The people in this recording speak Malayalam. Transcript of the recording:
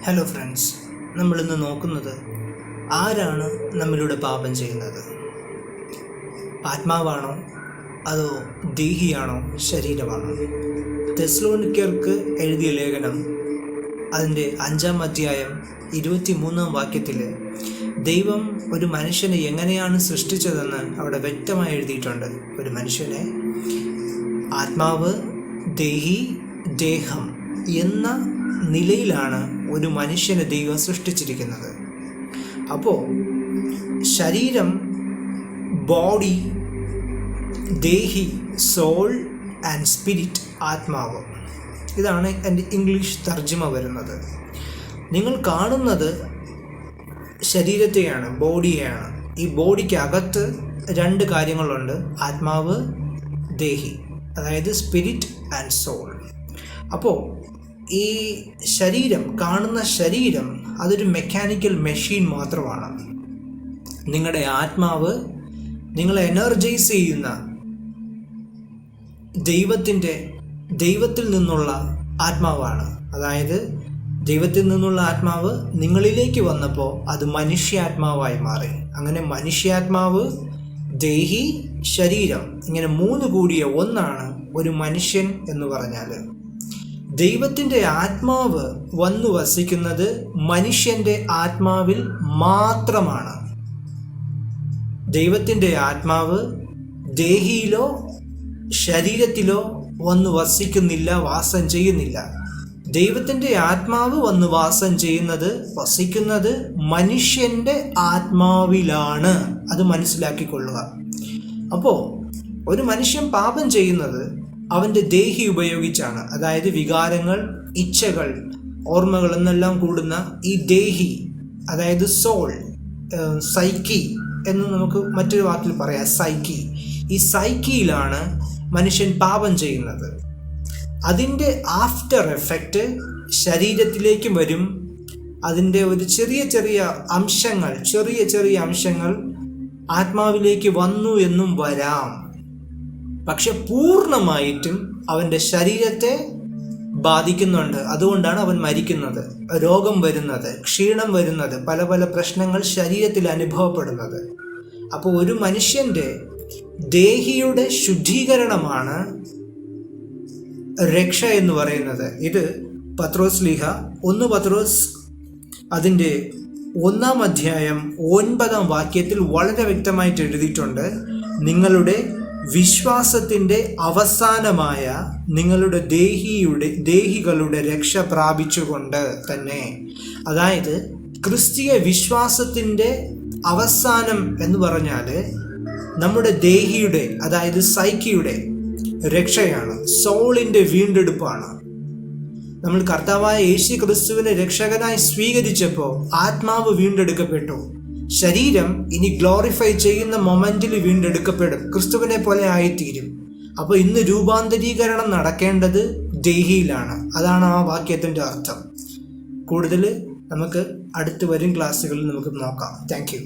ഹലോ ഫ്രണ്ട്സ്, നമ്മളിന്ന് നോക്കുന്നത് ആരാണ് നമ്മിലൂടെ പാപം ചെയ്യുന്നത്? ആത്മാവാണോ അതോ ദേഹിയാണോ ശരീരമാണോ? തെസ്സലോനിക്കർക്ക് എഴുതിയ ലേഖനം അതിൻ്റെ 5-ാം അധ്യായം 23-ാം വാക്യത്തിൽ ദൈവം ഒരു മനുഷ്യനെ എങ്ങനെയാണ് സൃഷ്ടിച്ചതെന്ന് അവിടെ വ്യക്തമായി എഴുതിയിട്ടുണ്ട്. ഒരു മനുഷ്യനെ ആത്മാവ്, ദേഹി, ദേഹം എന്ന നിലയിലാണ് ഒരു മനുഷ്യനെ ദൈവം സൃഷ്ടിച്ചിരിക്കുന്നത്. അപ്പോൾ ശരീരം, body, Delhi, soul and spirit, ആത്മാവ്, ഇതാണ് എൻ്റെ ഇംഗ്ലീഷ് തർജ്ജിമ വരുന്നത്. നിങ്ങൾ കാണുന്നത് ശരീരത്തെയാണ്, ബോഡിയെയാണ്. ഈ ബോഡിക്ക് അകത്ത് 2 കാര്യങ്ങളുണ്ട്: ആത്മാവ്, ദേഹി, അതായത് സ്പിരിറ്റ് ആൻഡ് സോൾ. അപ്പോൾ ഈ ശരീരം, കാണുന്ന ശരീരം, അതൊരു മെക്കാനിക്കൽ മെഷീൻ മാത്രമാണ്. നിങ്ങളുടെ ആത്മാവ് നിങ്ങളെ എനർജൈസ് ചെയ്യുന്ന ദൈവത്തിൽ നിന്നുള്ള ആത്മാവാണ്. അതായത് ദൈവത്തിൽ നിന്നുള്ള ആത്മാവ് നിങ്ങളിലേക്ക് വന്നപ്പോൾ അത് മനുഷ്യാത്മാവായി മാറി. അങ്ങനെ മനുഷ്യാത്മാവ്, ദേഹി, ശരീരം, ഇങ്ങനെ 3 കൂടിയ ഒന്നാണ് ഒരു മനുഷ്യൻ എന്ന് പറഞ്ഞാൽ. ദൈവത്തിൻ്റെ ആത്മാവ് വന്നു വസിക്കുന്നത് മനുഷ്യൻ്റെ ആത്മാവിൽ മാത്രമാണ്. ദൈവത്തിൻ്റെ ആത്മാവ് ദേഹിയിലോ ശരീരത്തിലോ വന്നു വസിക്കുന്നില്ല, വാസം ചെയ്യുന്നില്ല. ദൈവത്തിൻ്റെ ആത്മാവ് വന്ന് വസിക്കുന്നത് മനുഷ്യൻ്റെ ആത്മാവിലാണ്. അത് മനസ്സിലാക്കിക്കൊള്ളുക. അപ്പോൾ ഒരു മനുഷ്യൻ പാപം ചെയ്യുന്നത് അവൻ്റെ ദേഹി ഉപയോഗിച്ചാണ്. അതായത് വികാരങ്ങൾ, ഇച്ഛകൾ, ഓർമ്മകൾ എന്നെല്ലാം കൂടുന്ന ഈ ദേഹി, അതായത് സോൾ, സൈക്കി എന്ന് നമുക്ക് മറ്റൊരു വാക്കിൽ പറയാം, സൈക്കി. ഈ സൈക്കിയിലാണ് മനുഷ്യൻ പാപം ചെയ്യുന്നത്. അതിൻ്റെ ആഫ്റ്റർ എഫക്റ്റ് ശരീരത്തിലേക്കും വരും. അതിൻ്റെ ഒരു ചെറിയ അംശങ്ങൾ ആത്മാവിലേക്ക് വന്നു എന്നും വരാം. പക്ഷെ പൂർണ്ണമായിട്ടും അവൻ്റെ ശരീരത്തെ ബാധിക്കുന്നുണ്ട്. അതുകൊണ്ടാണ് അവൻ മരിക്കുന്നത്, രോഗം വരുന്നത്, ക്ഷീണം വരുന്നത്, പല പ്രശ്നങ്ങൾ ശരീരത്തിൽ അനുഭവപ്പെടുന്നത്. അപ്പോൾ ഒരു മനുഷ്യൻ്റെ ദേഹിയുടെ ശുദ്ധീകരണമാണ് രക്ഷ എന്ന് പറയുന്നത്. ഇത് പത്രോസ് ലീഹ 1 പത്രോസ് അതിൻ്റെ 1-ാം അധ്യായം 9-ാം വാക്യത്തിൽ വളരെ വ്യക്തമായിട്ട് എഴുതിയിട്ടുണ്ട്. നിങ്ങളുടെ വിശ്വാസത്തിൻ്റെ അവസാനമായ നിങ്ങളുടെ ദേഹികളുടെ രക്ഷ പ്രാപിച്ചുകൊണ്ട് തന്നെ. അതായത് ക്രിസ്തീയ വിശ്വാസത്തിൻ്റെ അവസാനം എന്ന് പറഞ്ഞാൽ നമ്മുടെ ദേഹിയുടെ, അതായത് സൈക്കിയുടെ രക്ഷയാണ്, സോളിൻ്റെ വീണ്ടെടുപ്പാണ്. നമ്മൾ കർത്താവായ യേശു ക്രിസ്തുവിനെ രക്ഷകനായി സ്വീകരിച്ചപ്പോൾ ആത്മാവ് വീണ്ടെടുക്കപ്പെട്ടു. ശരീരം ഇനി ഗ്ലോറിഫൈ ചെയ്യുന്ന മൊമെന്റിൽ വീണ്ടെടുക്കപ്പെടും, ക്രിസ്തുവിനെ പോലെ ആയിത്തീരും. അപ്പോൾ ഇന്ന് രൂപാന്തരീകരണം നടക്കേണ്ടത് ദേഹിയിലാണ്. അതാണ് ആ വാക്യത്തിൻ്റെ അർത്ഥം. കൂടുതൽ നമുക്ക് അടുത്ത് വരും ക്ലാസ്സുകളിൽ നമുക്ക് നോക്കാം. Thank you.